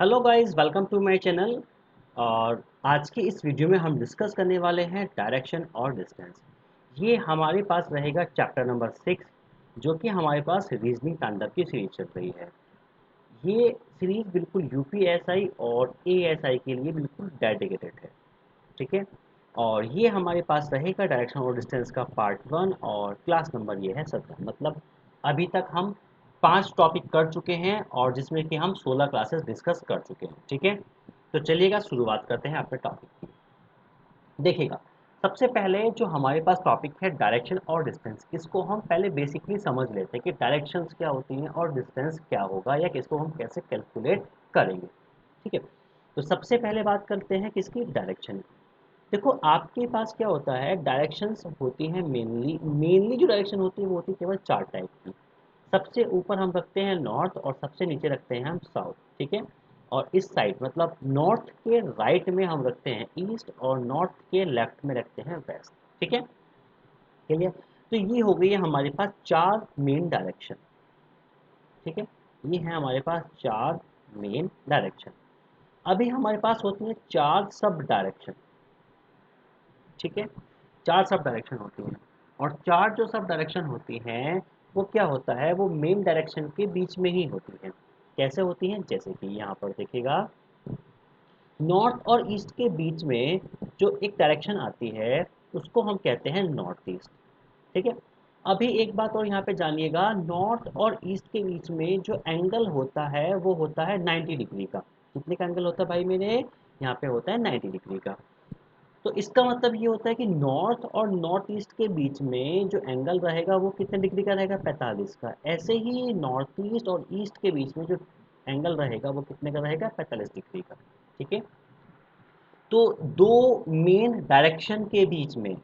Hello guys, welcome to my channel. और आज की इस वीडियो में हम डिस्कस करने वाले हैं डायरेक्शन और डिस्टेंस। ये हमारे पास रहेगा चैप्टर नंबर 6, जो कि हमारे पास रीजनिंग तांडव की सीरीज चल रही है। ये सीरीज बिल्कुल यूपीएसआई और एएसआई के लिए बिल्कुल डेडिकेटेड है। ठीक है। और ये हमारे पास रहेगा डायरेक्शन और डिस्टेंस का पार्ट 1, और क्लास नंबर ये है 17। मतलब अभी तक हम 5 टॉपिक कर चुके हैं और जिसमें कि हम 16 क्लासेस डिस्कस कर चुके हैं। ठीक है। तो चलिएगा शुरुआत करते हैं अपने टॉपिक की। देखिएगा, सबसे पहले जो हमारे पास टॉपिक है डायरेक्शन और डिस्टेंस, इसको हम पहले बेसिकली समझ लेते हैं कि डायरेक्शंस क्या होती हैं और डिस्टेंस क्या होगा या किसको हम कैसे कैलकुलेट करेंगे। ठीक है। तो सबसे पहले बात करते हैं किसकी, डायरेक्शन की। देखो, आपके पास क्या होता है, डायरेक्शंस होती हैं मेनली जो डायरेक्शन होती है वो होती है केवल 4 टाइप की। सबसे ऊपर हम रखते हैं नॉर्थ और सबसे नीचे रखते हैं हम साउथ। ठीक है। और इस साइड मतलब नॉर्थ के राइट में हम रखते हैं ईस्ट और नॉर्थ के लेफ्ट में रखते हैं वेस्ट। ठीक है। क्लियर। तो ये हो गई है हमारे पास 4 मेन डायरेक्शन। ठीक है। ये है हमारे पास 4 मेन डायरेक्शन। अभी हमारे पास होती है 4 सब डायरेक्शन। ठीक है। 4 सब डायरेक्शन होती हैं। और 4 जो सब डायरेक्शन होती हैं वो क्या होता है, वो मेन डायरेक्शन के बीच में ही होती हैं। कैसे होती हैं, जैसे कि यहाँ पर देखिएगा, नॉर्थ और ईस्ट के बीच में जो एक डायरेक्शन आती है उसको हम कहते हैं नॉर्थ ईस्ट। ठीक है। अभी एक बात और यहाँ पे जानिएगा, नॉर्थ और ईस्ट के बीच में जो एंगल होता है वो होता है 90 डिग्री का। कितने का एंगल होता है भाई मेरे, यहाँ पे होता है 90 डिग्री का। तो इसका मतलब ये होता है कि नॉर्थ और नॉर्थ ईस्ट के बीच में जो एंगल रहेगा वो कितने डिग्री का रहेगा, 45 का। ऐसे ही नॉर्थ ईस्ट और ईस्ट के बीच में जो एंगल रहेगा वो कितने का रहेगा, 45 डिग्री का। ठीक है। तो दो मेन डायरेक्शन के बीच में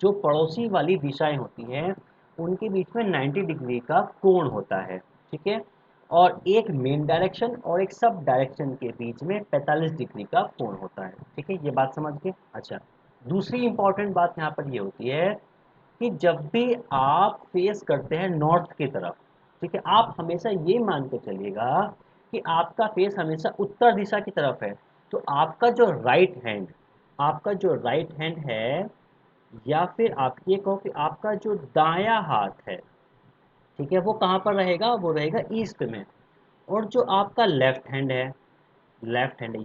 जो पड़ोसी वाली दिशाएं होती हैं उनके बीच में 90 डिग्री का कोण होता है। ठीक है। और एक मेन डायरेक्शन और एक सब डायरेक्शन के बीच में 45 डिग्री का कोण होता है। ठीक है, ये बात समझ गए। अच्छा, दूसरी इंपॉर्टेंट बात यहाँ पर ये होती है कि जब भी आप फेस करते हैं नॉर्थ की तरफ, ठीक है, आप हमेशा ये मान के चलिएगा कि आपका फेस हमेशा उत्तर दिशा की तरफ है। तो आपका जो राइट हैंड है, या फिर आप ये कहो कि आपका जो दायां हाथ है, ठीक है, वो कहाँ पर रहेगा, वो रहेगा ईस्ट में। और जो आपका लेफ्ट हैंड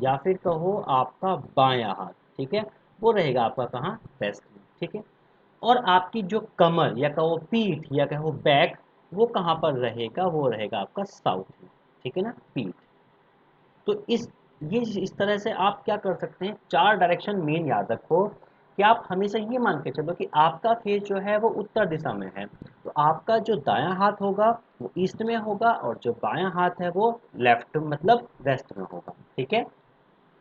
या फिर कहो आपका बायां हाथ, ठीक है, वो रहेगा आपका कहाँ, वेस्ट में। ठीक है। और आपकी जो कमर या कहो पीठ या कहो बैक, वो कहाँ पर रहेगा, वो रहेगा आपका साउथ में। ठीक है ना, पीठ। तो इस तरह से आप क्या कर सकते हैं, 4 डायरेक्शन मेन याद रखो कि आप हमेशा ये मान के चलो कि आपका फेस जो है वो उत्तर दिशा में है। तो आपका जो दायां हाथ होगा वो ईस्ट में होगा और जो बायां हाथ है वो लेफ्ट मतलब वेस्ट में होगा। ठीक है।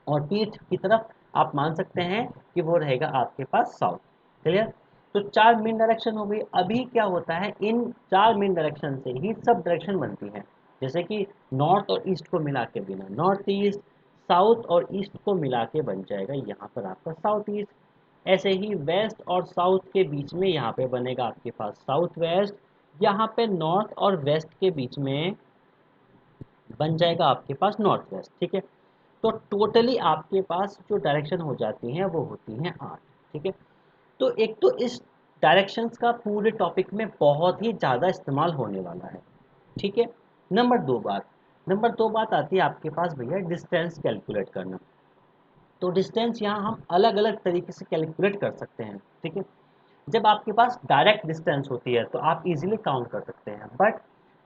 और पीठ की तरफ आप मान सकते हैं कि वो रहेगा आपके पास साउथ। क्लियर। तो 4 मेन डायरेक्शन हो गई। अभी क्या होता है, इन 4 मेन डायरेक्शन से ही सब डायरेक्शन बनती हैं। जैसे कि नॉर्थ और ईस्ट को मिला के बिना नॉर्थ ईस्ट, साउथ और ईस्ट को मिला के बन जाएगा यहाँ पर आपका साउथ ईस्ट। ऐसे ही वेस्ट और साउथ के बीच में यहाँ पे बनेगा आपके पास साउथ वेस्ट। यहाँ पे नॉर्थ और वेस्ट के बीच में बन जाएगा आपके पास नॉर्थ वेस्ट। ठीक है। तो टोटली आपके पास जो डायरेक्शन हो जाती हैं वो होती हैं 8। ठीक है। तो एक तो इस डायरेक्शंस का पूरे टॉपिक में बहुत ही ज़्यादा इस्तेमाल होने वाला है। ठीक है। नंबर 2 बात आती है आपके पास भैया डिस्टेंस कैलकुलेट करना। तो डिस्टेंस यहाँ हम अलग अलग तरीके से कैलकुलेट कर सकते हैं। ठीक है। जब आपके पास डायरेक्ट डिस्टेंस होती है तो आप इजीली काउंट कर सकते हैं। बट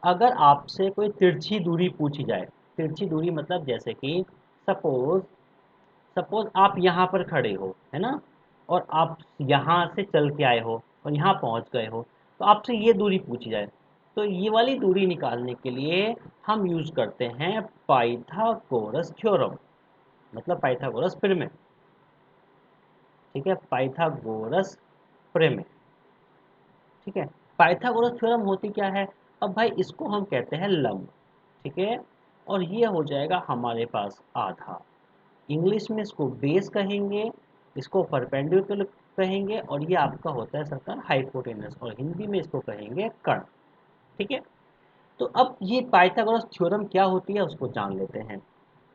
अगर आपसे कोई तिरछी दूरी पूछी जाए, तिरछी दूरी मतलब जैसे कि सपोज सपोज आप यहाँ पर खड़े हो, है ना, और आप यहाँ से चल के आए हो और यहाँ पहुँच गए हो, तो आपसे ये दूरी पूछी जाए, तो ये वाली दूरी निकालने के लिए हम यूज करते हैं पाइथागोरस थ्योरम, मतलब पाइथागोरस प्रमेय। ठीक है, पाइथागोरस प्रमेय। ठीक है। पाइथागोरस थ्योरम होती क्या है, अब भाई इसको हम कहते हैं लंब। ठीक है। और ये हो जाएगा हमारे पास आधा। इंग्लिश में इसको बेस कहेंगे, इसको परपेंडिकुलर कहेंगे, और ये आपका होता है सर्कल हाइपोटेनस, और हिंदी में इसको कहेंगे कर्ण। ठीक है। तो अब ये पाइथागोरस थ्योरम क्या होती है उसको जान लेते हैं।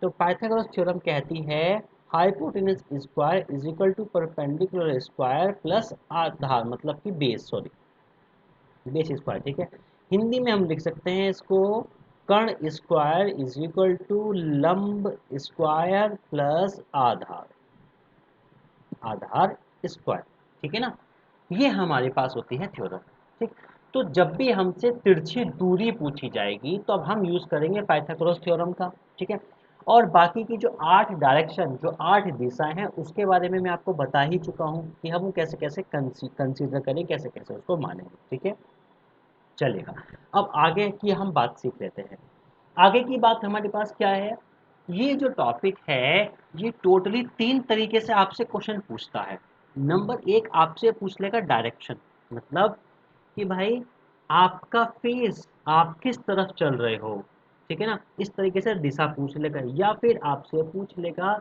तो पाइथागोरस थ्योरम कहती है hypotenuse square is equal to perpendicular square plus आधार मतलब कि बेस, सॉरी बेस स्क्वायर, ठीक है। हिंदी में हम लिख सकते हैं इसको कर्ण स्क्वायर इज इक्वल टू लंब स्क्वायर प्लस आधार, आधार स्क्वायर, ठीक है ना। ये हमारे पास होती है थ्योरम, ठीक। तो जब भी हमसे तिरछी दूरी पूछी जाएगी तो अब हम यूज करेंगे पाइथागोरस थ्योरम का, ठीक है। और बाकी की जो 8 डायरेक्शन, जो 8 दिशाएं हैं उसके बारे में मैं आपको बता ही चुका हूं कि हम कैसे कैसे कंसीडर करें, कैसे कैसे उसको मानेंगे, ठीक है। चलेगा। अब आगे की हम बात सीख लेते हैं। आगे की बात हमारे पास क्या है, ये जो टॉपिक है ये टोटली 3 तरीके से आपसे क्वेश्चन पूछता है। नंबर 1 आपसे पूछ लेगा डायरेक्शन, मतलब कि भाई आपका फेस आप किस तरफ चल रहे हो, ठीक है ना, इस तरीके से दिशा पूछ लेगा। या फिर आपसे पूछ लेगा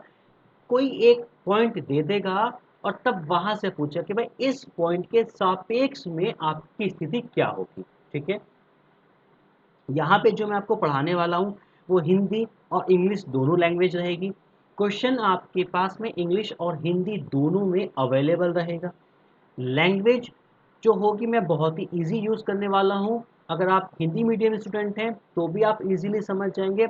कोई एक पॉइंट दे देगा और तब वहां से पूछे कि भाई इस पॉइंट के सापेक्ष में आपकी स्थिति क्या होगी, ठीक है। यहाँ पे जो मैं आपको पढ़ाने वाला हूँ वो हिंदी और इंग्लिश दोनों लैंग्वेज रहेगी। क्वेश्चन आपके पास में इंग्लिश और हिंदी दोनों में अवेलेबल रहेगा। लैंग्वेज जो होगी मैं बहुत ही इजी यूज़ करने वाला हूँ। अगर आप हिंदी मीडियम स्टूडेंट हैं तो भी आप इजीली समझ जाएंगे,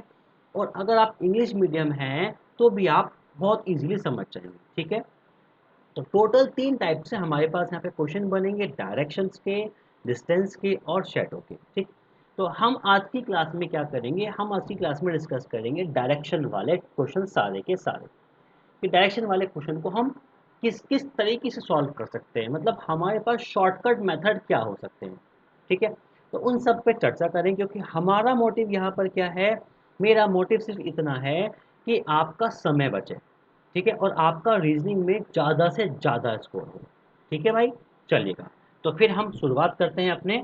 और अगर आप इंग्लिश मीडियम हैं तो भी आप बहुत इजीली समझ जाएंगे, ठीक है। तो टोटल 3 टाइप से हमारे पास यहाँ पे क्वेश्चन बनेंगे, डायरेक्शंस के, डिस्टेंस के और शेडो के, ठीक। तो हम आज की क्लास में क्या करेंगे, हम आज की क्लास में डिस्कस करेंगे डायरेक्शन वाले क्वेश्चन सारे के सारे, कि डायरेक्शन वाले क्वेश्चन को हम किस किस तरीके से सॉल्व कर सकते हैं, मतलब हमारे पास शॉर्टकट मेथड क्या हो सकते हैं, ठीक है। तो उन सब पे चर्चा करें, क्योंकि हमारा मोटिव यहाँ पर क्या है, मेरा मोटिव सिर्फ इतना है कि आपका समय बचे, ठीक है, और आपका रीजनिंग में ज़्यादा से ज़्यादा स्कोर हो, ठीक है भाई। चलिएगा, तो फिर हम शुरुआत करते हैं अपने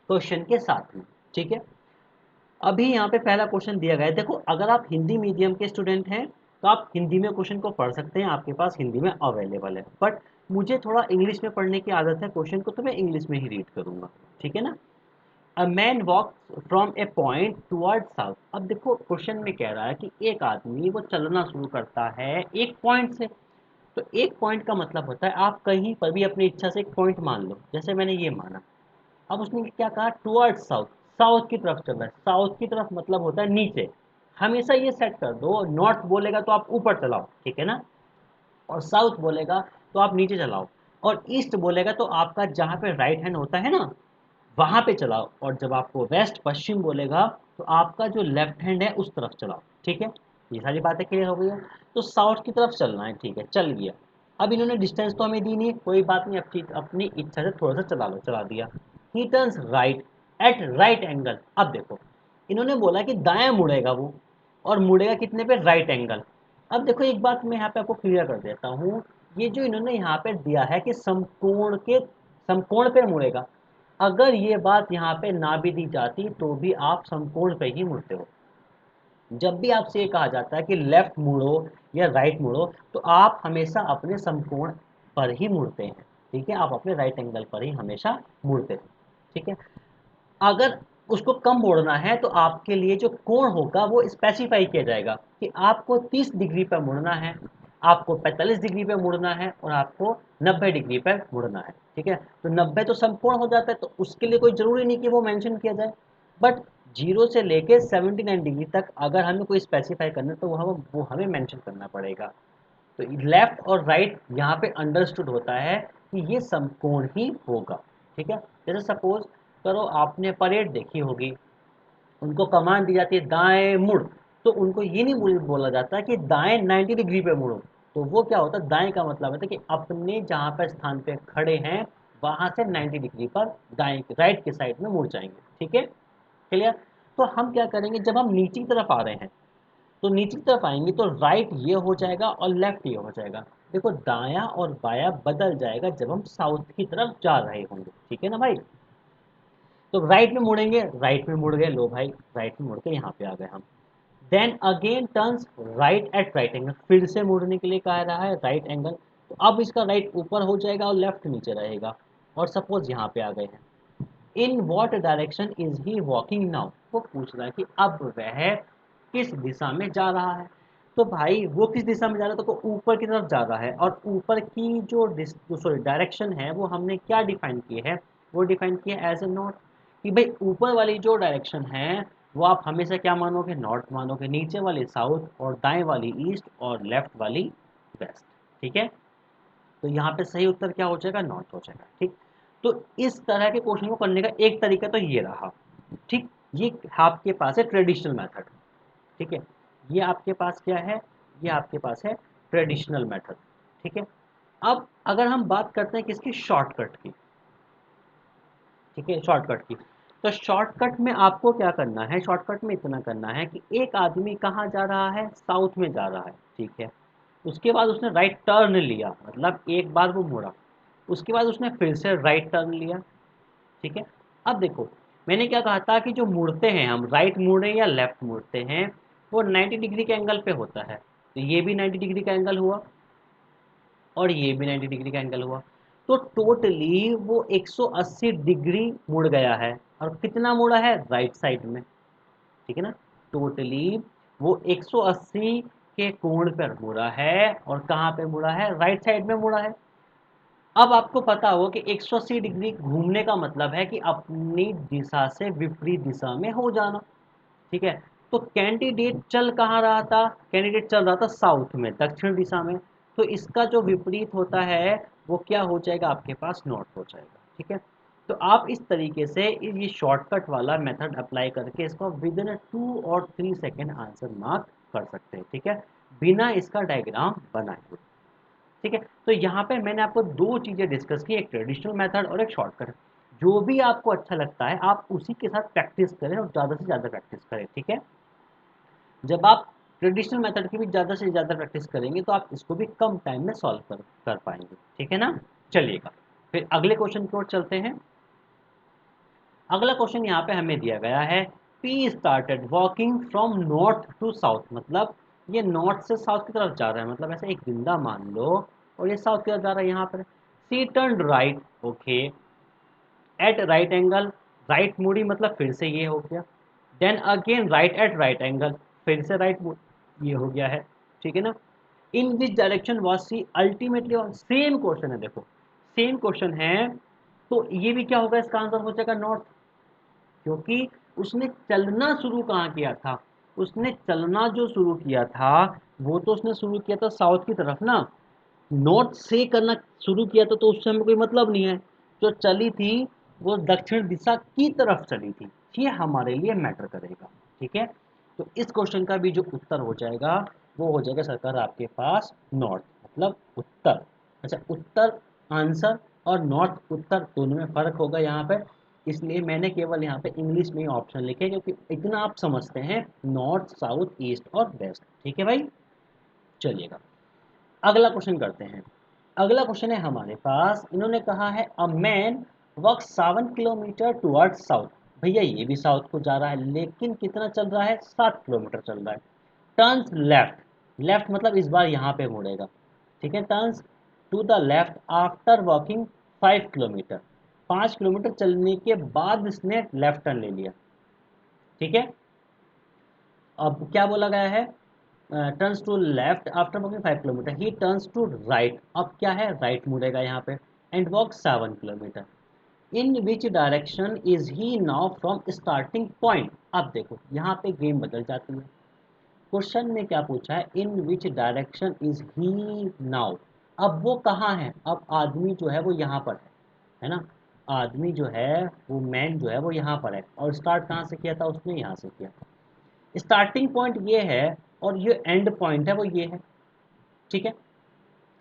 क्वेश्चन के साथ में, ठीक है। अभी यहाँ पे पहला क्वेश्चन दिया गया है, देखो अगर आप हिंदी मीडियम के स्टूडेंट हैं तो आप हिंदी में क्वेश्चन को पढ़ सकते हैं, आपके पास हिंदी में अवेलेबल है। बट मुझे थोड़ा इंग्लिश में पढ़ने की आदत है, क्वेश्चन को तो मैं इंग्लिश में ही रीड करूंगा, ठीक है ना। A man walk from A point toward south. अब देखो क्वेश्चन में कह रहा है कि एक आदमी वो चलना शुरू करता है एक पॉइंट से। तो एक पॉइंट का मतलब होता है आप कहीं पर भी अपनी इच्छा से एक पॉइंट मान लो, जैसे मैंने ये माना। अब उसने क्या कहा, टुवर्ड साउथ, साउथ की तरफ चल रहा है। साउथ की तरफ मतलब होता है नीचे। हमेशा ये सेट कर दो, नॉर्थ बोलेगा तो आप ऊपर चलाओ, ठीक है ना, और साउथ बोलेगा तो आप नीचे चलाओ, और ईस्ट बोलेगा तो आपका जहाँ पे राइट हैंड होता है ना वहाँ पे चलाओ, और जब आपको वेस्ट पश्चिम बोलेगा तो आपका जो लेफ्ट हैंड है उस तरफ चलाओ, ठीक है। ये सारी बातें क्लियर हो गई है। तो साउथ की तरफ चलना है, ठीक है, चल गया। अब इन्होंने डिस्टेंस तो हमें दी नहीं, कोई बात नहीं, अपनी इच्छा से थोड़ा सा चला लो, चला दिया। He turns right at right angle. अब देखो इन्होंने बोला कि दाएं मुड़ेगा वो, और मुड़ेगा कितने पे, राइट एंगल। अब देखो एक बात मैं यहाँ पे आपको क्लियर कर देता हूँ, ये जो इन्होंने यहाँ पे दिया है कि समकोण पे मुड़ेगा, अगर ये बात यहाँ पे ना भी दी जाती तो भी आप समकोण पे ही मुड़ते हो। जब भी आपसे ये कहा जाता है कि लेफ्ट मुड़ो या राइट मुड़ो तो आप हमेशा अपने समकोण पर ही मुड़ते हैं, ठीक है, आप अपने राइट एंगल पर ही हमेशा मुड़ते हैं, ठीक है। अगर उसको कम मोड़ना है तो आपके लिए जो कोण होगा वो स्पेसिफाई किया जाएगा कि आपको 30 डिग्री पर मुड़ना है, आपको 45 डिग्री पे मुड़ना है, और आपको 90 डिग्री पर मुड़ना है, ठीक है। तो 90 तो समकोण हो जाता है, तो उसके लिए कोई ज़रूरी नहीं कि वो मेंशन किया जाए। बट 0 से लेके 79 डिग्री तक अगर हमें कोई स्पेसिफाई करना है तो वो हमें मेंशन करना पड़ेगा। तो लेफ्ट और राइट यहाँ पे अंडरस्टूड होता है कि ये समकोण ही होगा, ठीक है। जैसे सपोज करो आपने परेड देखी होगी, उनको कमांड दी जाती है दाएं मुड़, तो उनको ये नहीं बोला जाता कि दाएं 90 डिग्री पे मुड़ो। तो वो क्या होता है, दाएं का मतलब होता है कि अपने जहाँ पर स्थान पे खड़े हैं वहां से 90 डिग्री पर दाएं राइट के साइड में मुड़ जाएंगे, ठीक है, क्लियर। तो हम क्या करेंगे, जब हम नीचे की तरफ आ रहे हैं तो नीचे की तरफ आएंगे तो राइट ये हो जाएगा और लेफ्ट ये हो जाएगा। देखो दाया और बाया बदल जाएगा जब हम साउथ की तरफ जा रहे होंगे, ठीक है ना भाई। तो राइट में मुड़ेंगे, राइट में मुड़ गए, लो भाई राइट में मुड़ के यहाँ पे आ गए हम। Then again turns right at right angle, फिर से मुड़ने के लिए कहा रहा है राइट एंगल। तो अब इसका राइट ऊपर हो जाएगा और लेफ्ट नीचे रहेगा, और सपोज यहाँ पे आ गए हैं। In what direction is he walking now, वो पूछ रहा है कि अब वह किस दिशा में जा रहा है। तो भाई वो किस दिशा में जा रहा है, तो ऊपर की तरफ जा रहा है, और ऊपर की जो सॉरी डायरेक्शन है वो हमने क्या डिफाइन की है, वो डिफाइन की है एज ए नॉर्थ। कि भाई ऊपर वाली जो डायरेक्शन है वो आप हमेशा क्या मानोगे, नॉर्थ मानोगे, नीचे वाली साउथ, और दाएं वाली ईस्ट, और लेफ्ट वाली वेस्ट। ठीक है, तो यहाँ पे सही उत्तर क्या हो जाएगा, नॉर्थ हो जाएगा। ठीक, तो इस तरह के क्वेश्चन को करने का एक तरीका तो ये रहा। ठीक, ये आपके पास है ट्रेडिशनल मेथड। ठीक है, ये आपके पास क्या है, ये आपके पास है ट्रेडिशनल मेथड। ठीक है, अब अगर हम बात करते हैं किसकी, शॉर्टकट की। ठीक है, शॉर्टकट की। तो शॉर्टकट में आपको क्या करना है, शॉर्टकट में इतना करना है कि एक आदमी कहाँ जा रहा है, साउथ में जा रहा है। ठीक है, उसके बाद उसने राइट टर्न लिया, मतलब एक बार वो मुड़ा, उसके बाद उसने फिर से राइट टर्न लिया। ठीक है, अब देखो मैंने क्या कहा था कि जो मुड़ते हैं हम, राइट मुड़े या लेफ्ट मुड़ते हैं, वो 90 डिग्री के एंगल पे होता है। तो ये भी 90 डिग्री का एंगल हुआ, और ये भी 90 डिग्री का एंगल हुआ। तो टोटली वो 180 डिग्री मुड़ गया है। और कितना मुड़ा है, राइट साइड में। ठीक है ना, टोटली वो 180 के कोण पर मुड़ा है, और कहाँ पे मुड़ा है, राइट साइड में मुड़ा है। अब आपको पता हो कि 180 डिग्री घूमने का मतलब है कि अपनी दिशा से विपरीत दिशा में हो जाना। ठीक है, तो कैंडिडेट चल कहाँ रहा था, कैंडिडेट चल रहा था साउथ में, दक्षिण दिशा में। तो इसका जो विपरीत होता है वो क्या हो जाएगा, आपके पास नॉर्थ हो जाएगा। ठीक है, तो आप इस तरीके से ये शॉर्टकट वाला मेथड अप्लाई करके इसको विद इन 2 और 3 सेकेंड आंसर मार्क कर सकते हैं। ठीक है, बिना इसका डायग्राम बनाए हुए। ठीक है, तो यहाँ पे मैंने आपको दो चीज़ें डिस्कस की, एक ट्रेडिशनल मेथड और एक शॉर्टकट। जो भी आपको अच्छा लगता है आप उसी के साथ प्रैक्टिस करें, और ज़्यादा से ज़्यादा प्रैक्टिस करें। ठीक है, जब आप ट्रेडिशनल मेथड की भी ज़्यादा से ज़्यादा प्रैक्टिस करेंगे तो आप इसको भी कम टाइम में सॉल्व कर पाएंगे। ठीक है ना, चलिएगा फिर अगले क्वेश्चन की ओर चलते हैं। अगला क्वेश्चन यहाँ पे हमें दिया गया है, P started walking from north to south, मतलब ये नॉर्थ से साउथ की तरफ जा रहा है, मतलब ऐसे एक बिंदा मान लो, और ये साउथ की तरफ जा रहा है यहाँ पर। See turn right, okay, at right angle, right मुड़ी मतलब फिर से ये हो गया, then again right at right angle, फिर से राइट ये हो गया है। ठीक है ना, in which direction was she ultimately, same question है, देखो सेम क्वेश्चन है। तो ये भी क्या होगा, इसका आंसर हो जाएगा नॉर्थ, क्योंकि उसने चलना शुरू कहाँ किया था, उसने चलना जो शुरू किया था वो तो उसने शुरू किया था साउथ की तरफ ना, नॉर्थ से करना शुरू किया था, तो उससे हमें कोई मतलब नहीं है। जो चली थी वो दक्षिण दिशा की तरफ चली थी, ये हमारे लिए मैटर करेगा। ठीक है, तो इस क्वेश्चन का भी जो उत्तर हो जाएगा वो हो जाएगा सरकार आपके पास नॉर्थ, मतलब उत्तर। अच्छा, उत्तर आंसर और नॉर्थ उत्तर दोनों में फ़र्क होगा यहाँ पर, इसलिए मैंने केवल यहाँ पे इंग्लिश में ही ऑप्शन लिखे, क्योंकि इतना आप समझते हैं नॉर्थ साउथ ईस्ट और वेस्ट। ठीक है भाई, चलिएगा अगला क्वेश्चन करते हैं। अगला क्वेश्चन है हमारे पास, इन्होंने कहा है a man walk 7 kilometre towards south. भैया ये भी साउथ को जा रहा है, लेकिन कितना चल रहा है, 7 किलोमीटर चल रहा है। टर्न्स लेफ्ट, लेफ्ट मतलब इस बार यहाँ पे मुड़ेगा। ठीक है, turns to the left after walking 5 kilometre, 5 kilometre चलने के बाद इसने लेफ्ट टर्न ले लिया। ठीक है, अब क्या बोला गया है, turns to left after walking 5 kilometre, he turns to right, अब क्या है, राइट मुड़ेगा यहाँ पे, and walk 7 kilometre. In which direction is he now from starting point. अब देखो यहाँ पे गेम बदल जाती है। क्वेश्चन में क्या पूछा है, in which direction is he now, अब वो कहाँ है, अब आदमी जो है वो यहाँ पर है ना, आदमी जो है वो मैन जो है वो यहाँ पर है, और स्टार्ट कहाँ से किया था, उसने यहाँ से किया था। स्टार्टिंग पॉइंट ये है, और ये एंड पॉइंट है वो ये है। ठीक है,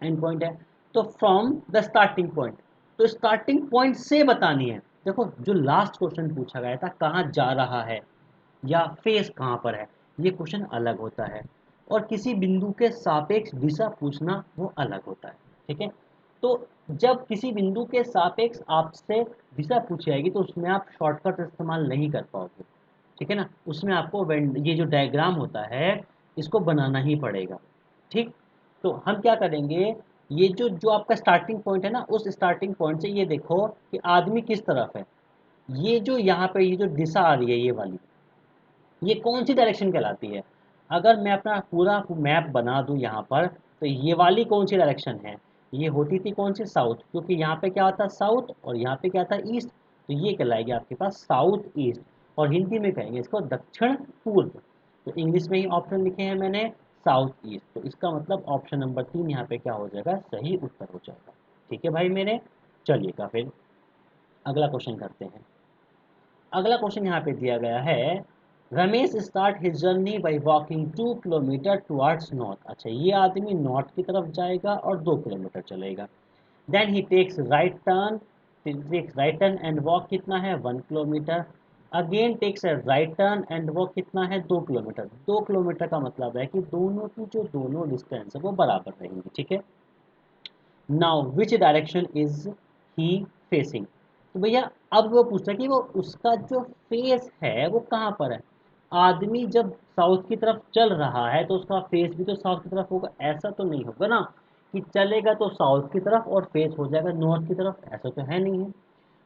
एंड पॉइंट है, तो फ्रॉम द स्टार्टिंग पॉइंट, तो स्टार्टिंग पॉइंट से बतानी है। देखो जो लास्ट क्वेश्चन पूछा गया था, कहाँ जा रहा है या फेस कहाँ पर है, ये क्वेश्चन अलग होता है, और किसी बिंदु के सापेक्ष दिशा पूछना वो अलग होता है। ठीक है, तो जब किसी बिंदु के सापेक्ष आपसे दिशा पूछी जाएगी तो उसमें आप शॉर्टकट इस्तेमाल नहीं कर पाओगे। ठीक है ना, उसमें आपको ये जो डायग्राम होता है इसको बनाना ही पड़ेगा। ठीक, तो हम क्या करेंगे, ये जो जो आपका स्टार्टिंग पॉइंट है ना, उस स्टार्टिंग पॉइंट से ये देखो कि आदमी किस तरफ है, ये जो यहाँ पे ये जो दिशा आ रही है ये वाली, ये कौन सी डायरेक्शन कहलाती है, अगर मैं अपना पूरा मैप बना दूं यहाँ पर, तो ये वाली कौन सी डायरेक्शन है, ये होती थी कौन सी, साउथ, क्योंकि यहाँ पे क्या होता साउथ और यहाँ पे क्या था ईस्ट, तो ये कहलाएगी आपके पास साउथ ईस्ट, और हिंदी में कहेंगे इसको दक्षिण पूर्व। तो इंग्लिश में ही ऑप्शन लिखे हैं मैंने साउथ ईस्ट, तो इसका मतलब ऑप्शन नंबर 3 यहाँ पे क्या हो जाएगा, सही उत्तर हो जाएगा। ठीक है भाई मेरे, चलिएगा फिर अगला क्वेश्चन करते हैं। अगला क्वेश्चन यहाँ पे दिया गया है, Ramesh start his journey by walking 2 kilometre towards north. अच्छा, ये आदमी नॉर्थ की तरफ जाएगा और 2 किलोमीटर चलेगा। Then he takes right turn and walk कितना है, 1 kilometre. Again takes a right turn and walk कितना है, 2 किलोमीटर। 2 किलोमीटर का मतलब है कि दोनों की जो दोनों डिस्टेंस है वो बराबर रहेंगी। ठीक है, now which direction is he facing. तो भैया अब वो पूछ रहा है कि वो उसका जो फेस है वो कहाँ पर है। आदमी जब साउथ की तरफ चल रहा है तो उसका फेस भी तो साउथ की तरफ होगा, ऐसा तो नहीं होगा ना कि चलेगा तो साउथ की तरफ और फेस हो जाएगा नॉर्थ की तरफ, ऐसा तो है नहीं है।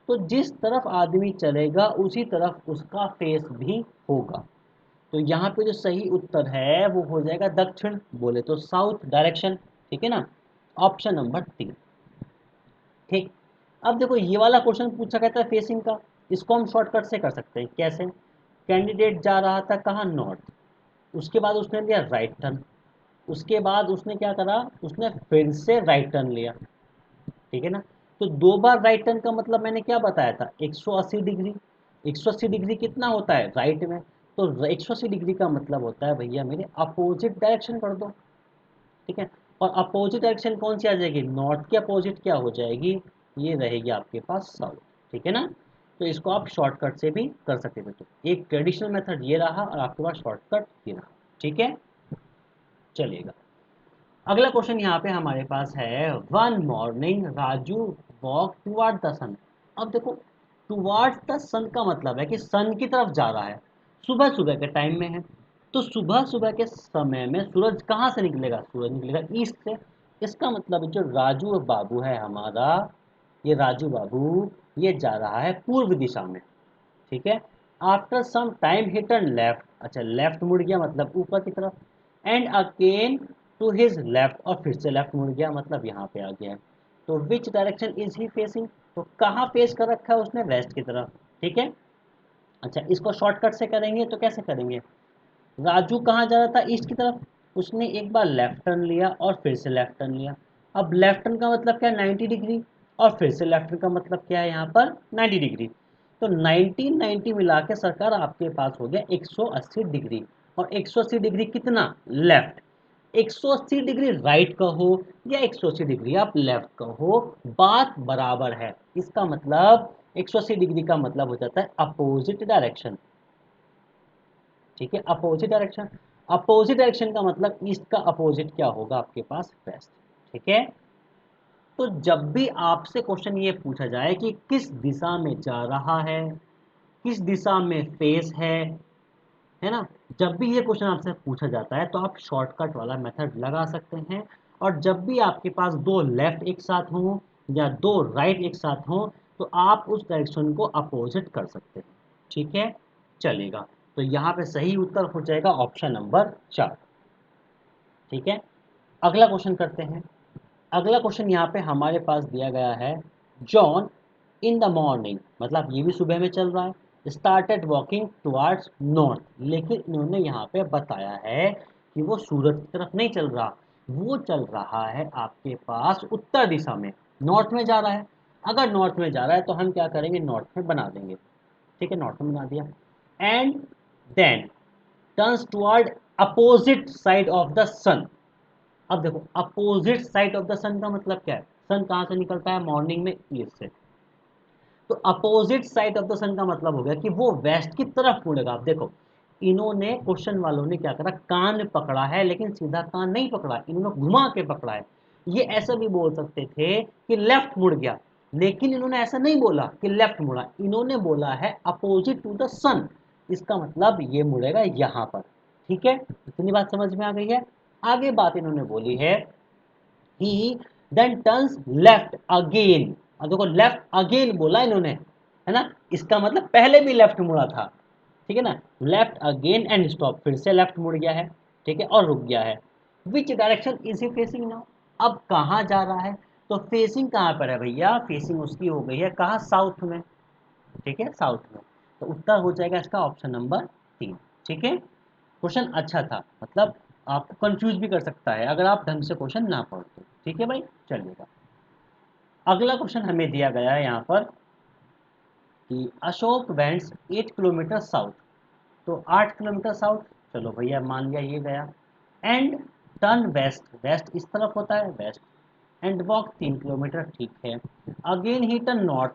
तो जिस तरफ आदमी चलेगा उसी तरफ उसका फेस भी होगा। तो यहाँ पे जो सही उत्तर है वो हो जाएगा दक्षिण, बोले तो साउथ डायरेक्शन। ठीक है ना, ऑप्शन नंबर 3। ठीक, अब देखो ये वाला क्वेश्चन पूछा कहता है फेसिंग का, इसको हम शॉर्टकट से कर सकते हैं। कैसे, कैंडिडेट जा रहा था कहाँ, नॉर्थ, उसके बाद उसने लिया राइट टर्न, उसके बाद उसने क्या करा, उसने फिर से राइट टर्न लिया। ठीक है ना, तो 2 बार राइट टर्न का मतलब मैंने क्या बताया था, 180 डिग्री। 180 डिग्री कितना होता है राइट में, तो 180 डिग्री का मतलब होता है भैया मेरे अपोजिट डायरेक्शन कर दो। ठीक है, और अपोजिट डायरेक्शन कौन सी आ जाएगी, नॉर्थ की अपोजिट क्या हो जाएगी, ये रहेगी आपके पास साउथ। ठीक है ना, तो इसको आप शॉर्टकट से भी कर सकते थे। तो एक ट्रेडिशनल मेथड ये रहा और आपके पास शॉर्टकट ये रहा। ठीक है, चलिएगा अगला क्वेश्चन यहाँ पे हमारे पास है, one morning Raju walk toward the sun. अब देखो टुवर्ड्स द सन का मतलब है कि सन की तरफ जा रहा है, सुबह सुबह के टाइम में है। तो सुबह सुबह के समय में सूरज कहाँ से निकलेगा, सूरज निकलेगा ईस्ट से। इसका मतलब जो राजू बाबू है हमारा, ये राजू बाबू ये जा रहा है पूर्व दिशा में। ठीक है, after some time he turn left, अच्छा लेफ्ट मुड़ गया मतलब ऊपर की तरफ, and again to his left, और फिर से लेफ्ट मुड़ गया मतलब यहाँ पे आ गया है। तो विच डायरेक्शन इज ही फेसिंग, तो कहाँ फेस कर रखा है उसने, वेस्ट की तरफ। ठीक है, अच्छा इसको शॉर्टकट से करेंगे तो कैसे करेंगे, राजू कहाँ जा रहा था, ईस्ट की तरफ, उसने एक बार लेफ्ट टर्न लिया और फिर से लेफ्ट टर्न लिया। अब लेफ्ट टर्न का मतलब क्या है, 90 डिग्री, और फिर से लेफ्ट टर्न का मतलब क्या है यहाँ पर 90 डिग्री। तो 90 90 मिला के सरकार आपके पास हो गया 180 डिग्री। और 180 डिग्री कितना, लेफ्ट। 180 डिग्री राइट कहो या 180 डिग्री आप लेफ्ट कहो, बात बराबर है। इसका मतलब 180 डिग्री का मतलब हो जाता है अपोजिट डायरेक्शन। ठीक है, अपोजिट डायरेक्शन। अपोजिट डायरेक्शन का मतलब ईस्ट का अपोजिट क्या होगा आपके पास, वेस्ट। ठीक है, तो जब भी आपसे क्वेश्चन ये पूछा जाए कि किस दिशा में जा रहा है, किस दिशा में फेस है ना, जब भी ये क्वेश्चन आपसे पूछा जाता है तो आप शॉर्टकट वाला मेथड लगा सकते हैं। और जब भी आपके पास 2 लेफ्ट एक साथ हों या 2 राइट एक साथ हों, तो आप उस डायरेक्शन को अपोजिट कर सकते हैं। ठीक है, चलेगा, तो यहाँ पे सही उत्तर हो जाएगा ऑप्शन नंबर 4। ठीक है, अगला क्वेश्चन करते हैं। अगला क्वेश्चन यहाँ पे हमारे पास दिया गया है, जॉन इन द मॉर्निंग, मतलब ये भी सुबह में चल रहा है, स्टार्टेड वॉकिंग टुवर्ड्स नॉर्थ, लेकिन इन्होंने यहाँ पे बताया है कि वो सूरज की तरफ नहीं चल रहा, वो चल रहा है आपके पास उत्तर दिशा में, नॉर्थ में जा रहा है। अगर नॉर्थ में जा रहा है तो हम क्या करेंगे, नॉर्थ में बना देंगे। ठीक है, नॉर्थ में बना दिया, and then turns toward opposite side of the sun. अब देखो opposite side of the sun का मतलब क्या है, सन कहाँ से निकलता है मॉर्निंग में, ईस्ट से। तो opposite side of the sun का मतलब हो गया कि वो वेस्ट की तरफ मुड़ेगा। आप देखो इन्होंने क्वेश्चन वालों ने क्या करा, कान पकड़ा है लेकिन सीधा कान नहीं पकड़ा, इन्होंने घुमा के पकड़ा है। ये ऐसा भी बोल सकते थे कि लेफ्ट मुड़ गया, लेकिन इन्होंने ऐसा नहीं बोला कि लेफ्ट मुड़ा, इन्होंने बोला है अपोजिट टू द सन। इसका मतलब ये मुड़ेगा यहाँ पर। ठीक है, इतनी बात समझ में आ गई है। आगे बात इन्होंने बोली है, ही देन टर्न्स लेफ्ट अगेन। अब देखो लेफ्ट अगेन बोला इन्होंने, है ना, इसका मतलब पहले भी लेफ्ट मुड़ा था। ठीक है ना, लेफ्ट अगेन एंड स्टॉप, फिर से लेफ्ट मुड़ गया है। ठीक है, और रुक गया है। विच direction is he facing now, अब कहाँ जा रहा है, तो फेसिंग कहाँ पर है भैया, फेसिंग उसकी हो गई है कहाँ, साउथ में। ठीक है, साउथ में। तो उत्तर हो जाएगा इसका ऑप्शन नंबर 3। ठीक है, क्वेश्चन अच्छा था, मतलब आपको कंफ्यूज भी कर सकता है अगर आप ढंग से क्वेश्चन ना पढ़ो तो। ठीक है भाई, चलिएगा। अगला क्वेश्चन हमें दिया गया है यहाँ पर कि अशोक वेंट्स 8 किलोमीटर साउथ, तो 8 किलोमीटर साउथ, चलो भैया मान लिया ये गया। एंड टर्न वेस्ट, वेस्ट इस तरफ होता है वेस्ट, एंड वॉक 3 किलोमीटर, ठीक है। Again he turn north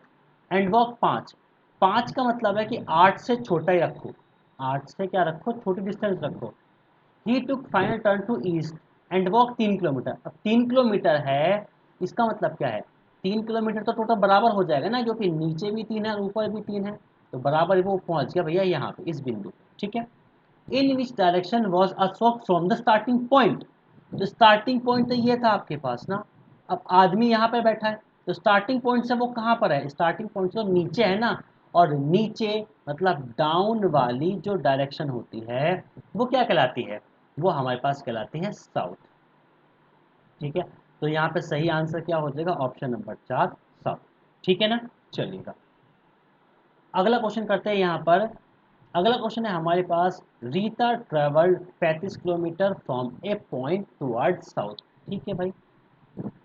and walk 5, 5 का मतलब है कि 8 से छोटा ही रखो, 8 से क्या रखो, छोटी डिस्टेंस रखो। He took final turn to east and walk 3 kilometre, अब 3 किलोमीटर है, इसका मतलब क्या है, 3 किलोमीटर तो टोटल बराबर हो जाएगा ना, क्योंकि नीचे भी 3 है और ऊपर भी 3 है, तो बराबर वो पहुंच गया भैया यहाँ पे इस बिंदु पे। ठीक है, in which direction was Ashok from the starting point, तो स्टार्टिंग पॉइंट तो ये था आपके पास ना, अब आदमी यहाँ पर बैठा है, तो स्टार्टिंग पॉइंट से वो कहाँ पर है, स्टार्टिंग पॉइंट से तो नीचे है ना, और नीचे मतलब डाउन वाली जो डायरेक्शन होती है वो क्या कहलाती है, वो हमारे पास कहलाती है साउथ। ठीक है, तो यहाँ पे सही आंसर क्या हो जाएगा, ऑप्शन नंबर 4 साउथ। ठीक है ना, चलिएगा। अगला क्वेश्चन करते हैं यहाँ पर। अगला क्वेश्चन है हमारे पास, Rita travelled 35 kilometre from A point toward south. ठीक है भाई,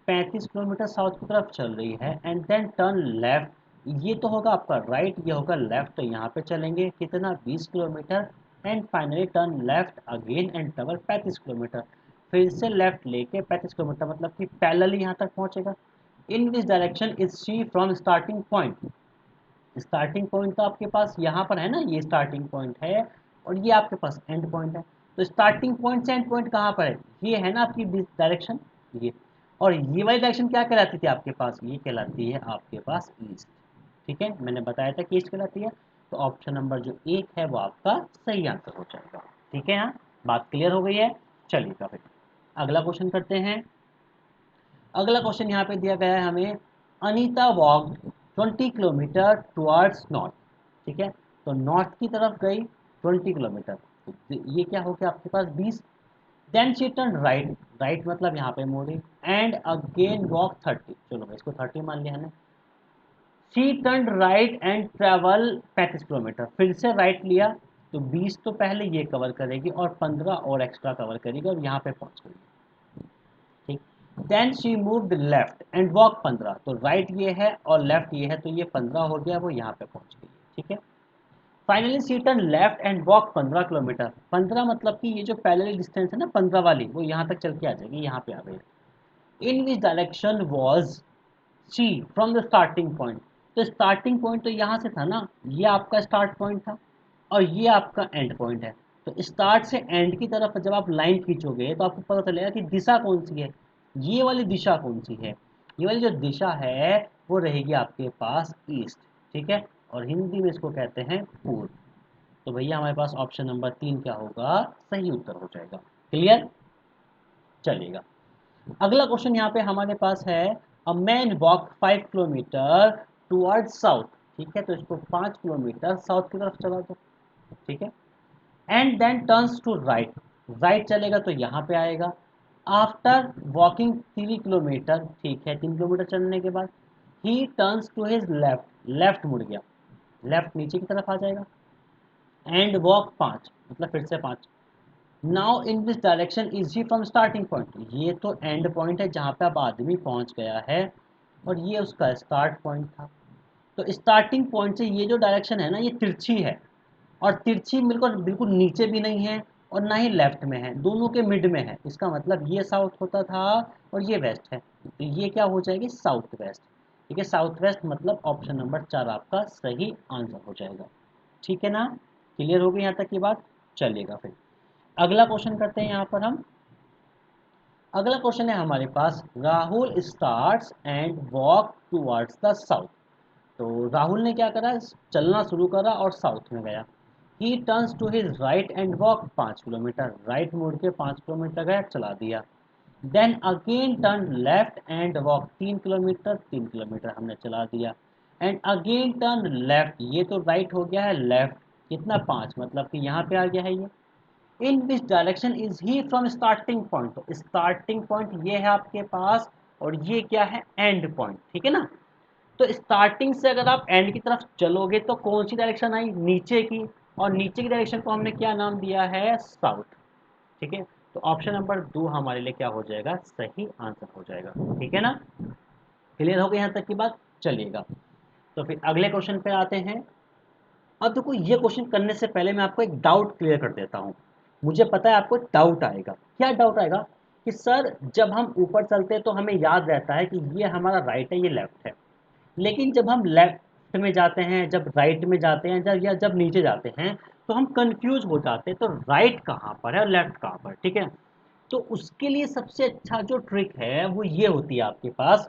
35 किलोमीटर साउथ की तरफ चल रही है, एंड देन टर्न लेफ्ट, ये तो होगा आपका राइट, ये होगा लेफ्ट, तो यहाँ पे चलेंगे कितना, 20 kilometre, and finally turn left again and double 35 kilometre, फिर से लेफ्ट लेके 35 किलोमीटर, मतलब कि पैरेलल यहाँ तक पहुँचेगा। In this direction is she from starting point, starting point तो आपके पास यहाँ पर है ना, ये स्टार्टिंग पॉइंट है, और ये आपके पास एंड पॉइंट है, तो स्टार्टिंग पॉइंट से एंड पॉइंट कहाँ पर है, ये है ना आपकी डायरेक्शन, ये, और ये वाली डायरेक्शन क्या कहलाती थी आपके पास, ये कहलाती है आपके पास ईस्ट। ठीक है, मैंने बताया था कि ईस्ट कहलाती है, तो ऑप्शन नंबर जो 1 है वो आपका सही आंसर हो जाएगा। ठीक है, यहाँ बात क्लियर हो गई है, चलिएगा फिर अगला क्वेश्चन करते हैं। अगला क्वेश्चन यहाँ पे दिया गया है हमें, Anita walk 20 kilometre towards north. ठीक है, तो नॉर्थ की तरफ गई 20 किलोमीटर, तो ये क्या हो गया आपके पास 20, then she turn right, right मतलब यहाँ पे मोड़ी, एंड अगेन वॉक 30, चलो मैं इसको 30 मान लिया है ना। She turn right and travel 35 kilometre, फिर से राइट लिया, तो 20 तो पहले ये कवर करेगी और 15 और एक्स्ट्रा कवर करेगी और यहाँ पे पहुँच गई। ठीक, then she moved left and walk 15, तो राइट ये है और लेफ्ट ये है, तो ये 15 हो गया, वो यहाँ पे पहुँच गई। ठीक है, finally she turn left and walk 15 kilometre, 15 मतलब कि ये जो पैरेलल डिस्टेंस है ना 15 वाली, वो यहाँ तक चल के आ जाएगी, यहाँ पे आ गई। In which direction was she from the starting point, तो स्टार्टिंग पॉइंट तो यहाँ से था ना, ये आपका स्टार्ट पॉइंट था और ये आपका एंड पॉइंट है, तो स्टार्ट से एंड की तरफ जब आप लाइन खींचोगे तो आपको पता चलेगा कि दिशा कौन सी है, ये वाली दिशा कौन सी है, ये वाली जो दिशा है वो रहेगी आपके पास ईस्ट। ठीक है, और हिंदी में इसको कहते हैं पूर्व, तो भैया हमारे पास ऑप्शन नंबर 3 क्या होगा, सही उत्तर हो जाएगा। क्लियर, चलिएगा। अगला क्वेश्चन यहाँ पे हमारे पास है, a man walk 5 kilometre toward south. ठीक है, तो इसको 5 किलोमीटर साउथ की तरफ चला दो। ठीक है, and then turns to right, right चलेगा तो यहाँ पे आएगा, आफ्टर वॉकिंग 3 किलोमीटर, ठीक है 3 किलोमीटर चलने के बाद, he turns to his left, left मुड़ गया, लेफ्ट नीचे की तरफ आ जाएगा, एंड वॉक 5 मतलब फिर से 5, now in this direction is he from starting point, ये तो एंड पॉइंट है जहाँ पे अब आदमी पहुँच गया है, और ये उसका स्टार्ट पॉइंट था, तो स्टार्टिंग पॉइंट से ये जो डायरेक्शन है ना ये तिरछी है, और तिरछी बिल्कुल बिल्कुल नीचे भी नहीं है और ना ही लेफ्ट में है, दोनों के मिड में है, इसका मतलब ये साउथ होता था और ये वेस्ट है, तो ये क्या हो जाएगी साउथ वेस्ट। ठीक है, साउथ वेस्ट मतलब ऑप्शन नंबर 4 आपका सही आंसर हो जाएगा। ठीक है ना, क्लियर हो गई यहाँ तक की बात, चलिएगा फिर अगला क्वेश्चन करते हैं यहाँ पर हम। अगला क्वेश्चन है हमारे पास, Rahul starts and walk towards the south, तो राहुल ने क्या करा, चलना शुरू करा और साउथ में गया। He turns to his right and walk 5 kilometre, right मुड़ के 5 किलोमीटर गया, चला दिया। Then again turn left and walk 3 kilometre, 3 kilometre हमने चला दिया, एंड अगेन टर्न लेफ्ट, ये तो राइट हो गया है, लेफ्ट कितना 5 मतलब कि यहाँ पे आ गया है ये, in which direction is he from starting point. तो स्टार्टिंग पॉइंट ये है आपके पास और ये क्या है, एंड पॉइंट, ठीक है ना। तो स्टार्टिंग से अगर आप एंड की तरफ चलोगे तो कौन सी डायरेक्शन आई, नीचे की, और नीचे की डायरेक्शन को हमने क्या नाम दिया है, साउथ, ठीक है। तो ऑप्शन नंबर 2 हमारे लिए क्या हो जाएगा, सही आंसर हो जाएगा, ठीक है ना। क्लियर हो गया यहाँ तक की बात, चलिएगा। तो फिर अगले क्वेश्चन पे आते हैं। अब देखो ये क्वेश्चन करने से पहले मैं आपको एक डाउट क्लियर कर देता हूँ। मुझे पता है आपको डाउट आएगा, क्या डाउट आएगा कि सर जब हम ऊपर चलते हैं तो हमें याद रहता है कि ये हमारा राइट है, ये लेफ्ट है, लेकिन जब हम लेफ्ट में जाते हैं, जब राइट में जाते हैं, जब नीचे जाते हैं, तो हम कंफ्यूज हो जाते हैं, तो राइट कहाँ पर है और लेफ्ट कहाँ पर, ठीक है। तो उसके लिए सबसे अच्छा जो ट्रिक है वो ये होती है आपके पास,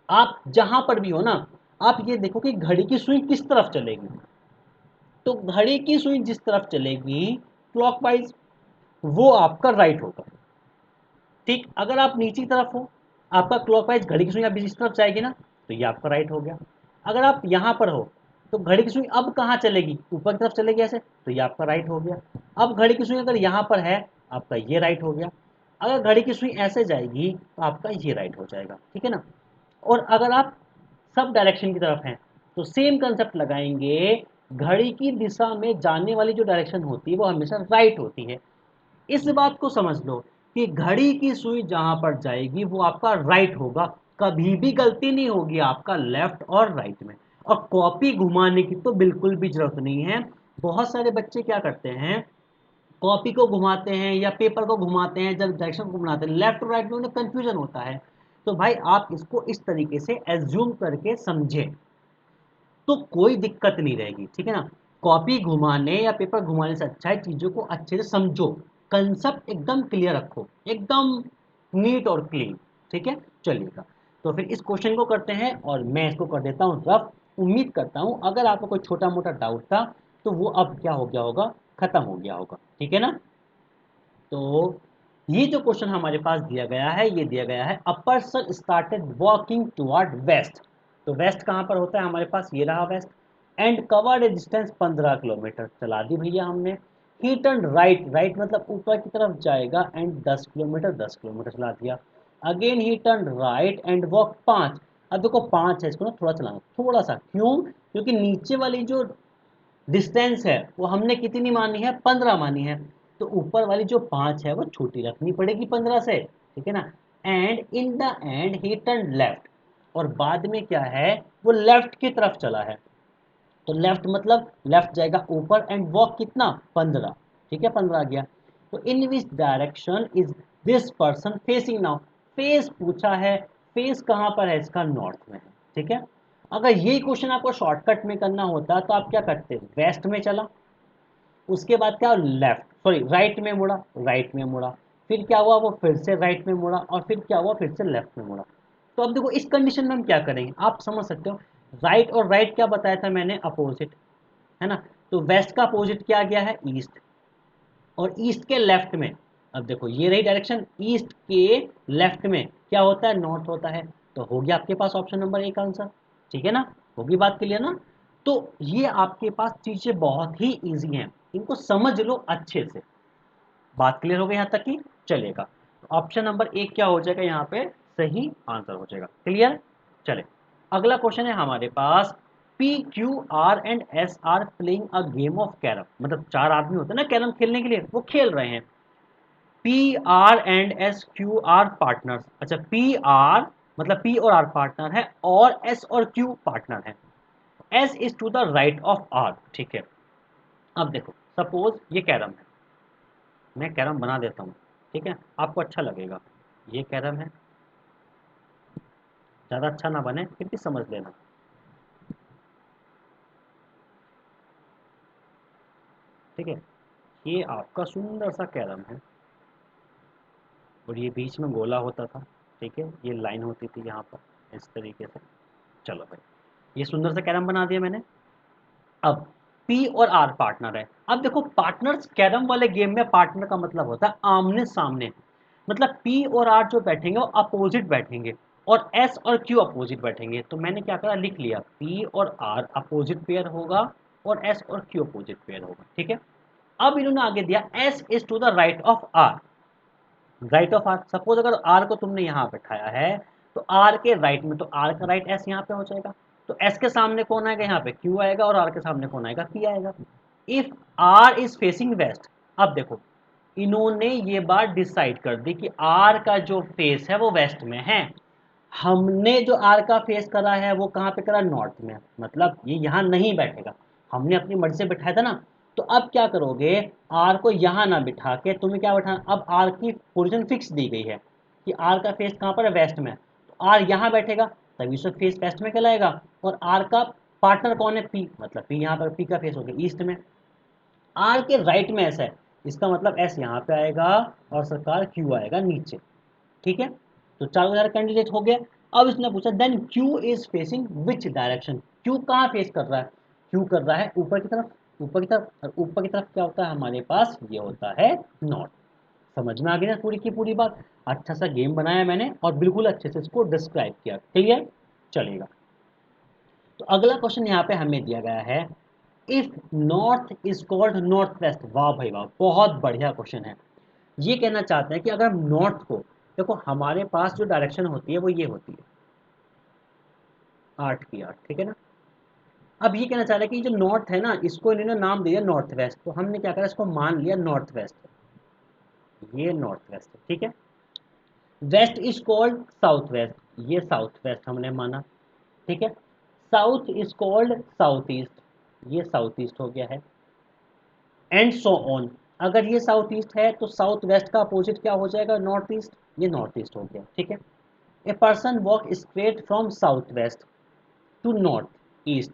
आप जहां पर भी हो ना, आप ये देखो कि घड़ी की सुई किस तरफ चलेगी। तो घड़ी की सुई जिस तरफ चलेगी क्लॉकवाइज, वो आपका राइट होगा, ठीक। अगर आप नीचे की तरफ हो, आपका क्लॉकवाइज घड़ी की सुई अब इस तरफ जाएगी ना, तो ये आपका राइट हो गया। अगर आप यहाँ पर हो तो घड़ी की सुई अब कहाँ चलेगी, ऊपर की तरफ चलेगी ऐसे, तो ये आपका राइट हो गया। अब घड़ी की सुई अगर यहाँ पर है, आपका ये राइट हो गया। अगर घड़ी की सुई ऐसे जाएगी तो आपका ये राइट हो जाएगा, ठीक है ना। और अगर आप सब डायरेक्शन की तरफ हैं तो सेम कंसेप्ट लगाएंगे, घड़ी की दिशा में जाने वाली जो डायरेक्शन होती है वो हमेशा राइट होती है। इस बात को समझ लो कि घड़ी की सुई जहां पर जाएगी वो आपका राइट होगा, कभी भी गलती नहीं होगी आपका लेफ्ट और राइट में। और कॉपी घुमाने की तो बिल्कुल भी जरूरत नहीं है। बहुत सारे बच्चे क्या करते हैं, कॉपी को घुमाते हैं या पेपर को घुमाते हैं, जब डायरेक्शन को घुमाते हैं लेफ्ट और राइट में, उन्हें कंफ्यूजन होता है। तो भाई आप इसको इस तरीके से एज्यूम करके समझे तो कोई दिक्कत नहीं रहेगी, ठीक है ना। कॉपी घुमाने या पेपर घुमाने से अच्छा है चीज़ों को अच्छे से समझो, कंसेप्ट एकदम क्लियर रखो, एकदम नीट और क्लीन, ठीक है। चलिएगा, तो फिर इस क्वेश्चन को करते हैं और मैं इसको कर देता हूँ रफ। उम्मीद करता हूँ अगर आपको कोई छोटा मोटा डाउट था तो वो अब क्या हो गया होगा, खत्म हो गया होगा, ठीक है ना। तो ये जो क्वेश्चन हमारे पास दिया गया है, ये दिया गया है, a person started walking toward west. तो वेस्ट कहाँ पर होता है हमारे पास, ये रहा west. And covered a distance 15 kilometre, चला दी भैया हमने। ही टर्न राइट, राइट मतलब ऊपर की तरफ जाएगा, एंड 10 किलोमीटर, 10 किलोमीटर चला दिया। Again he turn right and walk 5। अब देखो 5 है, इसको ना थोड़ा चलाना, थोड़ा सा, क्यों, क्योंकि नीचे वाली जो डिस्टेंस है वो हमने कितनी मानी है, 15 मानी है। तो ऊपर वाली जो 5 है वो छोटी रखनी पड़ेगी 15 से, ठीक है ना। And in the and he turn left, और बाद में क्या है, वो लेफ्ट की तरफ चला है। तो लेफ्ट मतलब लेफ्ट जाएगा ऊपर, एंड वॉक कितना, 15, ठीक है, 15 आ गया। तो in which direction is this person facing now, face पूछा है, फेस कहाँ पर है इसका, नॉर्थ में है, ठीक है। अगर यही क्वेश्चन आपको शॉर्टकट में करना होता तो आप क्या करते, वेस्ट में चला, उसके बाद क्या, लेफ्ट सॉरी राइट में मुड़ा, राइट में मुड़ा, फिर क्या हुआ, वो फिर से राइट में मुड़ा, और फिर क्या हुआ, फिर से लेफ्ट में मुड़ा। तो अब देखो इस कंडीशन में हम क्या करेंगे, आप समझ सकते हो। राइट और राइट क्या बताया था मैंने, अपोजिट, है ना। तो वेस्ट का अपोजिट क्या आ गया है, ईस्ट, और ईस्ट के लेफ्ट में, अब देखो ये रही डायरेक्शन, ईस्ट के लेफ्ट में क्या होता है, नॉर्थ होता है। तो हो गया आपके पास ऑप्शन नंबर 1 आंसर, ठीक है ना। होगी बात क्लियर ना। तो ये आपके पास चीजें बहुत ही इजी हैं, इनको समझ लो अच्छे से। बात क्लियर हो गई यहाँ तक की, चलेगा। तो ऑप्शन नंबर 1 क्या हो जाएगा यहाँ पे, सही आंसर हो जाएगा, क्लियर। चले, अगला क्वेश्चन है हमारे पास। P Q R and S are playing a game of carrom, मतलब 4 आदमी होते हैं ना कैरम खेलने के लिए, वो खेल रहे हैं। P R and S Q R partners, अच्छा पी आर मतलब पी और आर पार्टनर है, और एस और क्यू पार्टनर है। S is to the right of R, ठीक है। अब देखो सपोज ये कैरम है, मैं कैरम बना देता हूँ, ठीक है, आपको अच्छा लगेगा। ये कैरम है, ज़्यादा अच्छा ना बने फिर भी समझ लेना, ठीक है। ये आपका सुंदर सा कैरम है, और ये बीच में गोला होता था, ठीक है, ये लाइन होती थी यहाँ पर इस तरीके से। चलो भाई, ये सुंदर सा कैरम बना दिया मैंने। अब पी और आर पार्टनर है। अब देखो पार्टनर्स कैरम वाले गेम में पार्टनर का मतलब होता है आमने सामने, मतलब पी और आर जो बैठेंगे वो अपोजिट बैठेंगे, और एस और क्यू अपोजिट बैठेंगे। तो मैंने क्या करा, लिख लिया पी और आर अपोजिट पेयर होगा, और एस और क्यू अपोजिट पेयर होगा, ठीक है। अब इन्होंने आगे दिया S is to the right of R, right of R. Suppose अगर आर को तुमने यहाँ बैठाया है तो आर के राइट में, तो आर का राइट एस यहाँ पे हो जाएगा, तो एस के सामने कौन आएगा, यहाँ पे क्यू आएगा, और आर के सामने कौन आएगा, पी आएगा। If R is facing west, अब देखो इन्होंने ये बात डिसाइड कर दी कि आर का जो फेस है वो वेस्ट में है, हमने जो आर का फेस करा है वो कहाँ पे करा, नॉर्थ में, मतलब ये यहाँ नहीं बैठेगा, हमने अपनी मर्जी से बिठाया था ना। तो अब क्या करोगे, आर को यहाँ ना बिठा के तुम्हें क्या बैठाना, अब आर की पोजीशन फिक्स दी गई है कि आर का फेस कहाँ पर है, वेस्ट में, तो आर यहाँ बैठेगा तभी उसका फेस वेस्ट में कहलाएगा, और आर का पार्टनर कौन है, पी, मतलब पी यहाँ पर, पी का फेस हो गया ईस्ट में, आर के राइट में ऐसा है, इसका मतलब एस यहाँ पे आएगा और सरकार क्यू आएगा नीचे। ठीक है, तो चारों चार कैंडिडेट हो गए। अब इसने पूछा then Q is facing which direction, Q कहाँ फेस कर रहा है, क्यू कर रहा है ऊपर की तरफ, ऊपर की तरफ, और ऊपर की तरफ क्या होता है हमारे पास, ये होता है नॉर्थ। समझ में आ गई ना पूरी की पूरी बात। अच्छा सा गेम बनाया मैंने और बिल्कुल अच्छे से इसको डिस्क्राइब किया, क्लियर, चलेगा। तो अगला क्वेश्चन यहाँ पे हमें दिया गया है, if north is called north west, वाह भाई वाह, बहुत बढ़िया क्वेश्चन है। ये कहना चाहते हैं कि अगर हम नॉर्थ को, देखो हमारे पास जो डायरेक्शन होती है वो ये होती है 8 की 8, ठीक है ना। अब ये कहना चाह रहा है कि जो नॉर्थ है ना, इसको इन्होंने नाम दिया नॉर्थ वेस्ट, तो हमने क्या करा, इसको मान लिया नॉर्थ वेस्ट, ये नॉर्थ वेस्ट है, ठीक है। West is called south west, ये साउथ वेस्ट हमने माना, ठीक है। South is called south east, ये साउथ ईस्ट हो गया है, एंड सो ऑन। अगर ये साउथ ईस्ट है तो साउथ वेस्ट का अपोजिट क्या हो जाएगा, नॉर्थ ईस्ट, ये नॉर्थ ईस्ट हो गया, ठीक है। A person walk straight from south west to north east,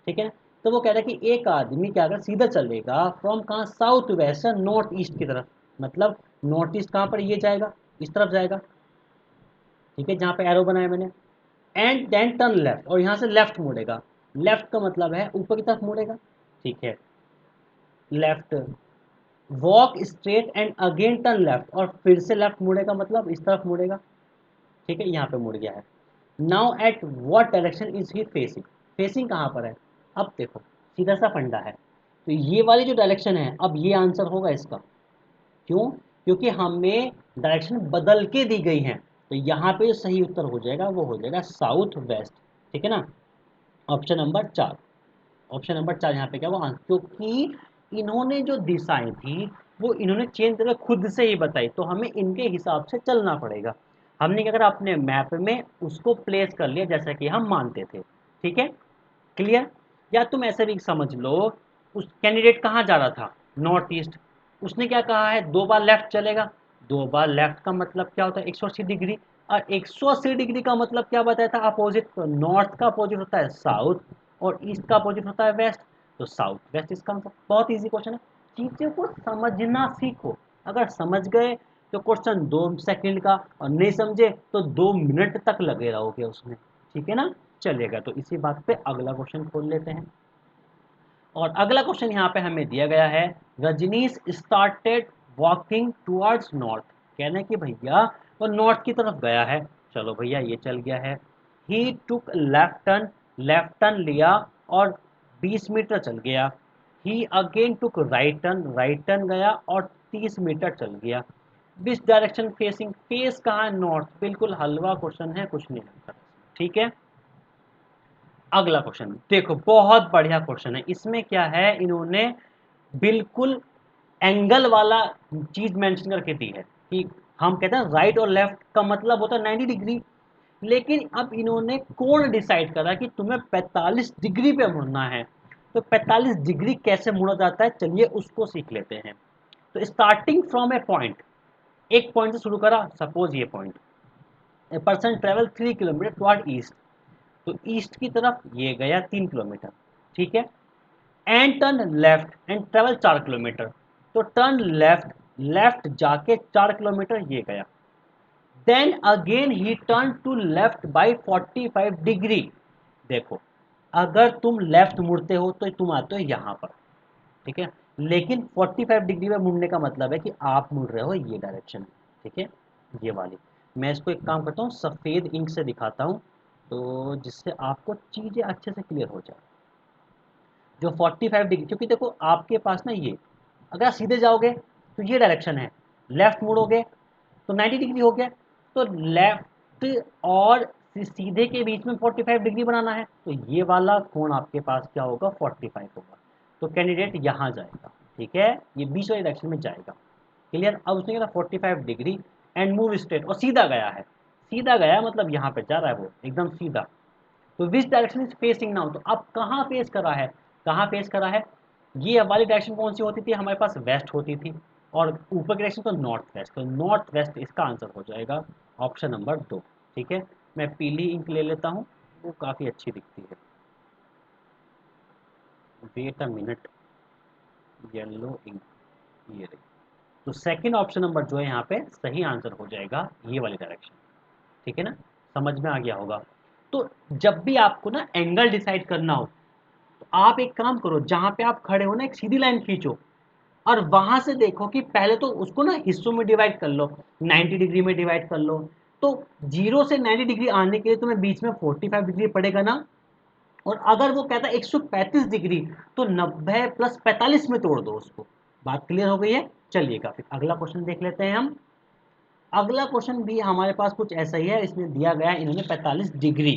ठीक है। तो वो कह रहा है कि एक आदमी क्या अगर सीधा चलेगा फ्रॉम कहाँ, साउथ वेस्ट से नॉर्थ ईस्ट की तरफ, मतलब नॉर्थ ईस्ट कहाँ पर, ये जाएगा, इस तरफ जाएगा, ठीक है, जहाँ पे एरो बनाया मैंने, एंड देन टर्न लेफ्ट, और यहाँ से लेफ्ट मुड़ेगा, लेफ्ट का मतलब है ऊपर की तरफ मुड़ेगा, ठीक है, left, walk straight and again turn left, और फिर से लेफ्ट मुड़ेगा, मतलब इस तरफ मुड़ेगा, ठीक है, यहाँ पे मुड़ गया है। Now at what direction is he facing, facing कहाँ पर है, अब देखो सीधा सा फंडा है, तो ये वाली जो डायरेक्शन है, अब ये आंसर होगा इसका, क्यों, क्योंकि हमें डायरेक्शन बदल के दी गई है, तो यहाँ पे जो सही उत्तर हो जाएगा वो हो जाएगा साउथ वेस्ट, ठीक है ना, ऑप्शन नंबर 4, ऑप्शन नंबर 4 यहाँ पे क्या वो आंसर, क्योंकि इन्होंने जो दिशाएं थी वो इन्होंने चेंज करके खुद से ही बताई, तो हमें इनके हिसाब से चलना पड़ेगा। हमने क्या करा, अपने मैप में उसको प्लेस कर लिया जैसा कि हम मानते थे, ठीक है, क्लियर। या तुम ऐसे भी समझ लो, उस कैंडिडेट कहाँ जा रहा था, नॉर्थ ईस्ट, उसने क्या कहा है, 2 बार लेफ्ट चलेगा, 2 बार लेफ्ट का मतलब क्या होता है, 180 डिग्री, और 180 डिग्री का मतलब क्या बताया था, अपोजिट, तो नॉर्थ का अपोजिट होता है साउथ, और ईस्ट का अपोजिट होता है वेस्ट, तो साउथ वेस्ट इसका आंसर। बहुत इजी क्वेश्चन है, चीज़ों को समझना सीखो, अगर समझ गए तो क्वेश्चन 2 सेकंड का, और नहीं समझे तो 2 मिनट तक लगे रहोगे उसमें, ठीक है ना, चलेगा। तो इसी बात पे अगला क्वेश्चन खोल लेते हैं, और अगला क्वेश्चन यहाँ पे हमें दिया गया है, Rajnish started walking towards north, कहने कि भैया वो नॉर्थ की तरफ गया है, चलो भैया ये चल गया है, he took left turn, left turn लिया और 20 मीटर चल गया, he again took right turn, right turn गया और 30 मीटर चल गया, विच डायरेक्शन फेसिंग, फेस कहाँ है, नॉर्थ, बिल्कुल हलवा क्वेश्चन है, कुछ नहीं है, ठीक है। अगला क्वेश्चन देखो, बहुत बढ़िया क्वेश्चन है, इसमें क्या है, इन्होंने बिल्कुल एंगल वाला चीज मेंशन करके दी है, कि हम कहते हैं राइट और लेफ्ट का मतलब होता है 90 डिग्री, लेकिन अब इन्होंने कोण डिसाइड करा कि तुम्हें 45 डिग्री पे मुड़ना है, तो 45 डिग्री कैसे मुड़ा जाता है, चलिए उसको सीख लेते हैं। तो स्टार्टिंग फ्रॉम ए पॉइंट, एक पॉइंट से शुरू करा, सपोज ये point, a person travel 3 kilometre toward east, तो ईस्ट की तरफ ये गया 3 किलोमीटर, ठीक है, and turn left and travel 4 kilometre, तो टर्न लेफ्ट, लेफ्ट जाके 4 किलोमीटर ये गया, then again he turn to left by 45 degree, देखो अगर तुम लेफ्ट मुड़ते हो तो तुम आते हो यहाँ पर, ठीक है, लेकिन 45 डिग्री में मुड़ने का मतलब है कि आप मुड़ रहे हो ये डायरेक्शन, ठीक है, ये वाली। मैं इसको एक काम करता हूँ, सफ़ेद इंक से दिखाता हूँ, तो जिससे आपको चीज़ें अच्छे से क्लियर हो जाए। जो 45 डिग्री, क्योंकि देखो आपके पास ना ये अगर आप सीधे जाओगे तो ये डायरेक्शन है, लेफ्ट मुड़ोगे तो 90 डिग्री हो गया। तो लेफ्ट और सीधे के बीच में 45 डिग्री बनाना है, तो ये वाला कोण आपके पास क्या होगा, 45 होगा। तो कैंडिडेट यहाँ जाएगा, ठीक है, ये बीच वाली डायरेक्शन में जाएगा। क्लियर। अब उसने कहा 45 डिग्री एंड मूव स्ट्रेट, और सीधा गया है, सीधा गया मतलब यहाँ पे जा रहा है वो एकदम सीधा। तो विच डायरेक्शन इज फेसिंग नाउ, तो अब कहाँ फेस करा है, कहाँ फेस करा है, ये वाली डायरेक्शन कौन सी होती थी हमारे पास, वेस्ट होती थी, और ऊपर की डायरेक्शन तो नॉर्थ वेस्ट, तो नॉर्थ वेस्ट इसका आंसर हो जाएगा ऑप्शन नंबर 2। ठीक है, मैं पीली इंक ले लेता हूँ, वो काफ़ी अच्छी दिखती है। Wait a minute, yellow ink, ये रही। तो सेकंड ऑप्शन नंबर जो है यहाँ पे सही आंसर हो जाएगा ये वाली डायरेक्शन। ठीक है ना, समझ में आ गया होगा। तो जब भी आपको ना एंगल डिसाइड करना हो, तो आप एक काम करो, जहां पे आप खड़े हो ना एक सीधी लाइन खींचो, और वहां से देखो कि पहले तो उसको ना हिस्सों में डिवाइड कर लो, 90 डिग्री में डिवाइड कर लो। तो 0 से 90 डिग्री आने के लिए तुम्हें बीच में 45 डिग्री पड़ेगा ना। और अगर वो कहता है 135 डिग्री, तो 90 प्लस 45 में तोड़ दो उसको। बात क्लियर हो गई है। चलिएगा फिर अगला क्वेश्चन देख लेते हैं हम। अगला क्वेश्चन भी हमारे पास कुछ ऐसा ही है, इसमें दिया गया है इन्होंने 45 डिग्री।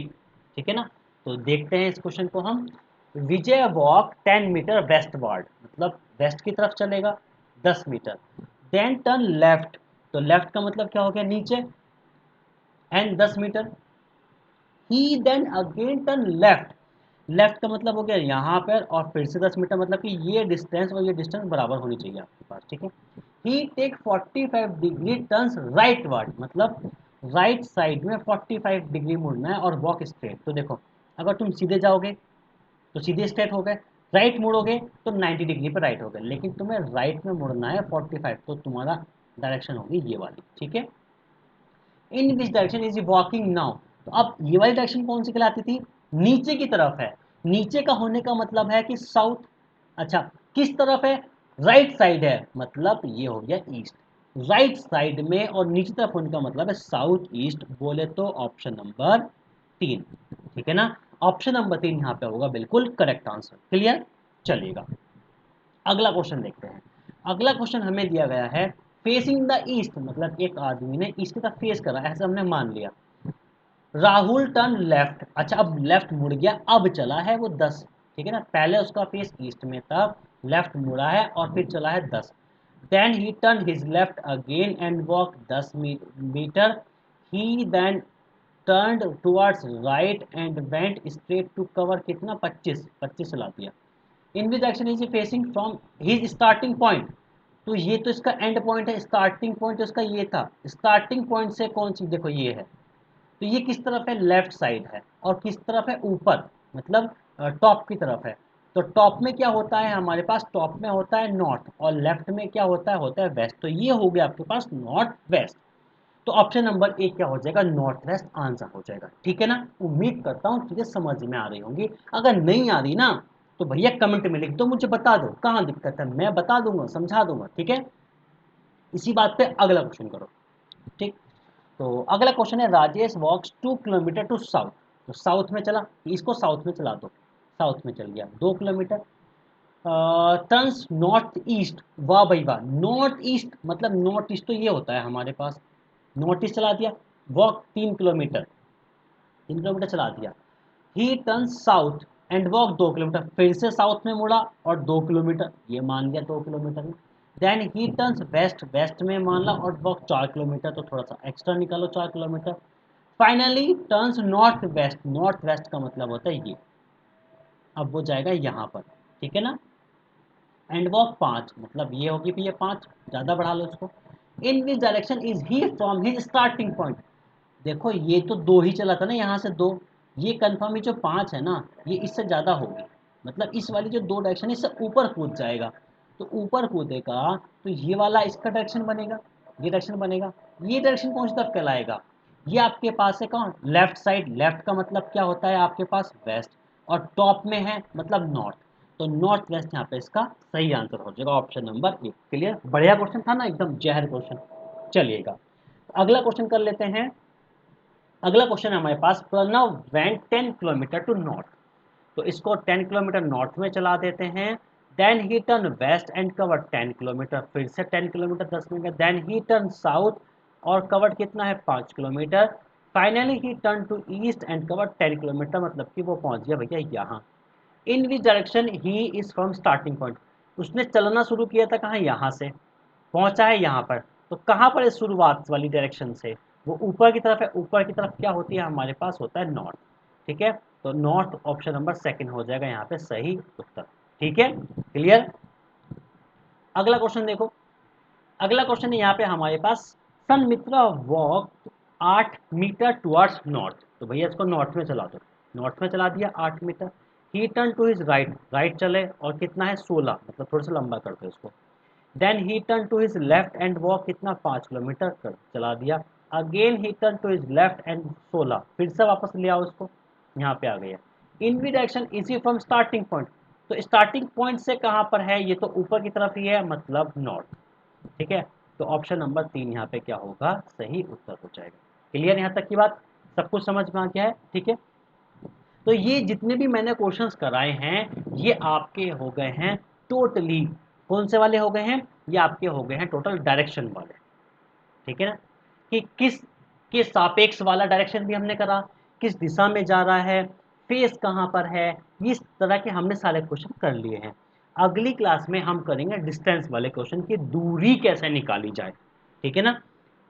ठीक है ना, तो देखते हैं इस क्वेश्चन को हम। विजय वॉक 10 मीटर वेस्टवर्ड, मतलब वेस्ट की तरफ चलेगा 10 मीटर, देन टर्न लेफ्ट, तो लेफ्ट का मतलब क्या हो गया, नीचे, and 10 metre. He then again turn left, left का मतलब हो गया यहाँ पर, और फिर से 10 मीटर, मतलब कि ये डिस्टेंस और ये डिस्टेंस बराबर होनी चाहिए आपके पास। ठीक है, he take 45 degree turns rightward, मतलब राइट साइड में 45 डिग्री मुड़ना है और वॉक स्ट्रेट। तो देखो, अगर तुम सीधे जाओगे तो सीधे स्ट्रेट हो गए, राइट मुड़ोगे तो 90 डिग्री पर राइट हो गए, लेकिन तुम्हें राइट में मुड़ना है 45, तो तुम्हारा डायरेक्शन होगी ये वाली। ठीक है, in which direction is walking now, तो अब ये वाली डायरेक्शन कौन सी कहलाती थी, नीचे की तरफ है। नीचे का होने का मतलब है कि साउथ। अच्छा, किस तरफ है, राइट साइड है, मतलब ये हो गया ईस्ट। राइट साइड में और नीचे तरफ होने का मतलब है साउथ ईस्ट, बोले तो ऑप्शन नंबर 3। ठीक है ना, ऑप्शन नंबर 3 यहाँ पे होगा बिल्कुल करेक्ट आंसर। क्लियर। चलिएगा अगला क्वेश्चन देखते हैं। अगला क्वेश्चन हमें दिया गया है फेसिंग द ईस्ट, मतलब एक आदमी ने ईस्ट की तरफ फेस करा, ऐसा हमने मान लिया। राहुल टर्न लेफ्ट, अच्छा अब लेफ्ट मुड़ गया, अब चला है वो 10। ठीक है ना, पहले उसका फेस ईस्ट में था, लेफ्ट मुड़ा है और फिर चला है 10। Then he turn his left again and walk 10 metre. He then turned towards right and went straight to cover कितना, 25 चला दिया। In which direction is facing from his starting point, तो ये तो इसका एंड पॉइंट है, स्टार्टिंग पॉइंट इसका ये था, स्टार्टिंग पॉइंट से कौन सी, देखो ये है, तो ये किस तरफ है, लेफ्ट साइड है, और किस तरफ है, ऊपर, मतलब टॉप की तरफ है। तो टॉप में क्या होता है हमारे पास, टॉप में होता है नॉर्थ, और लेफ्ट में क्या होता है वेस्ट, तो ये हो गया आपके पास नॉर्थ वेस्ट। तो ऑप्शन नंबर 1 क्या हो जाएगा, नॉर्थ वेस्ट आंसर हो जाएगा। ठीक है ना, उम्मीद करता हूँ चीजें समझ में आ रही होंगी। अगर नहीं आ रही ना, तो भैया कमेंट में लिख दो, मुझे बता दो कहाँ दिक्कत है, मैं बता दूंगा, समझा दूंगा। ठीक है, इसी बात पे अगला क्वेश्चन करो। ठीक, तो अगला क्वेश्चन है राजेश वॉक्स 2 किलोमीटर टू साउथ, तो साउथ में चला, इसको साउथ में चला दो, साउथ में चल गया 2 किलोमीटर। टर्न्स नॉर्थ ईस्ट, वाह भाई वाह, नॉर्थ ईस्ट मतलब नॉर्थ ईस्ट तो ये होता है हमारे पास, नॉर्थ ईस्ट चला दिया। वॉक 3 किलोमीटर, 3 किलोमीटर चला दिया। ही turn south and walk 2 kilometre, फिर से साउथ में मुड़ा और 2 किलोमीटर, ये मान गया 2 किलोमीटर में। Then he turns west, west में मान ला और वॉक 4 किलोमीटर, तो थोड़ा सा एक्स्ट्रा निकालो 4 kilometre. Finally turns north west, north west का मतलब होता है ये, अब वो जाएगा यहाँ पर। ठीक है ना, एंड वॉक 5, मतलब ये होगी भी ये 5, ज़्यादा बढ़ा लो इसको। In which direction is he from his starting point, देखो ये तो 2 ही चला था ना, यहाँ से 2, ये कन्फर्म ही जो 5 है ना, ये इससे ज़्यादा होगी, मतलब इस वाली जो 2 डायरेक्शन इससे ऊपर कूद जाएगा। तो ऊपर कूदेगा तो ये वाला इसका डायरेक्शन बनेगा, ये डायरेक्शन बनेगा। ये डायरेक्शन कौन सी तरफ कहलाएगा, ये आपके पास है कौन, लेफ्ट साइड, लेफ्ट का मतलब क्या होता है आपके पास, वेस्ट, और टॉप में है मतलब नॉर्थ, तो नॉर्थ वेस्ट यहाँ पे इसका सही आंसर हो जाएगा ऑप्शन नंबर 1। क्लियर, बढ़िया क्वेश्चन था ना, एकदम जहर क्वेश्चन। चलिएगा अगला क्वेश्चन कर लेते हैं। अगला क्वेश्चन है हमारे पास, Pranav went 10 kilometre to north, तो इसको 10 किलोमीटर नॉर्थ में चला देते हैं। Then he turn west and covered 10 kilometre, फिर से 10 किलोमीटर 10 मिनट का। देन ही टर्न साउथ और कवर्ड कितना है 5 kilometre. Finally he turn to east and covered 10 kilometre, मतलब कि वो पहुंच गया भैया यहाँ। In which direction he is from starting point, उसने चलना शुरू किया था कहाँ, यहाँ से पहुंचा है यहाँ पर। तो कहाँ पर है शुरुआत वाली डायरेक्शन से, वो ऊपर की तरफ है। ऊपर की तरफ क्या होती है हमारे पास, होता है नॉर्थ। ठीक है, तो नॉर्थ ऑप्शन नंबर सेकंड हो जाएगा यहाँ पे सही उत्तर। ठीक है, क्लियर। अगला क्वेश्चन देखो, अगला क्वेश्चन है यहाँ पे हमारे पास, Sanmitra walk 8 metre towards north. तो भैया इसको नॉर्थ में चला दो, नॉर्थ में चला दिया 8 metre. He turn to his right, right चले और कितना है 16, मतलब थोड़ा सा लंबा कर दो इसको। Then he turn to his left and walk कितना 5 किलोमीटर कर चला दिया। Again he turn to his left and 16, फिर से वापस ले आओ इसको, यहाँ पे आ गया। In we direction is he from starting point, तो स्टार्टिंग पॉइंट से कहाँ पर है, ये तो ऊपर की तरफ ही है, मतलब नॉर्थ। ठीक है, तो ऑप्शन नंबर 3 यहाँ पे क्या होगा, सही उत्तर हो जाएगा। क्लियर यहाँ तक की बात, सब कुछ समझ में आ गया है। ठीक है, तो ये जितने भी मैंने क्वेश्चंस कराए हैं ये आपके हो गए हैं टोटली, कौन से वाले हो गए हैं, ये आपके हो गए हैं टोटल डायरेक्शन वाले। ठीक है ना, कि किस सापेक्ष वाला डायरेक्शन भी हमने करा, किस दिशा में जा रहा है, फेस कहाँ पर है, इस तरह के हमने सारे क्वेश्चन कर लिए हैं। अगली क्लास में हम करेंगे डिस्टेंस वाले क्वेश्चन की दूरी कैसे निकाली जाए। ठीक है ना,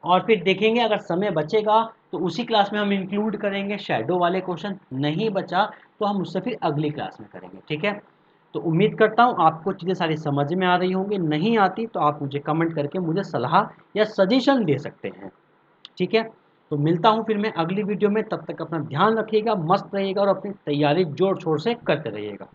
और फिर देखेंगे अगर समय बचेगा तो उसी क्लास में हम इंक्लूड करेंगे शैडो वाले क्वेश्चन, नहीं बचा तो हम उससे फिर अगली क्लास में करेंगे। ठीक है, तो उम्मीद करता हूँ आपको चीज़ें सारी समझ में आ रही होंगी, नहीं आती तो आप मुझे कमेंट करके मुझे सलाह या सजेशन दे सकते हैं। ठीक है, तो मिलता हूँ फिर मैं अगली वीडियो में, तब तक अपना ध्यान रखिएगा, मस्त रहिएगा और अपनी तैयारी जोर शोर से करते रहिएगा।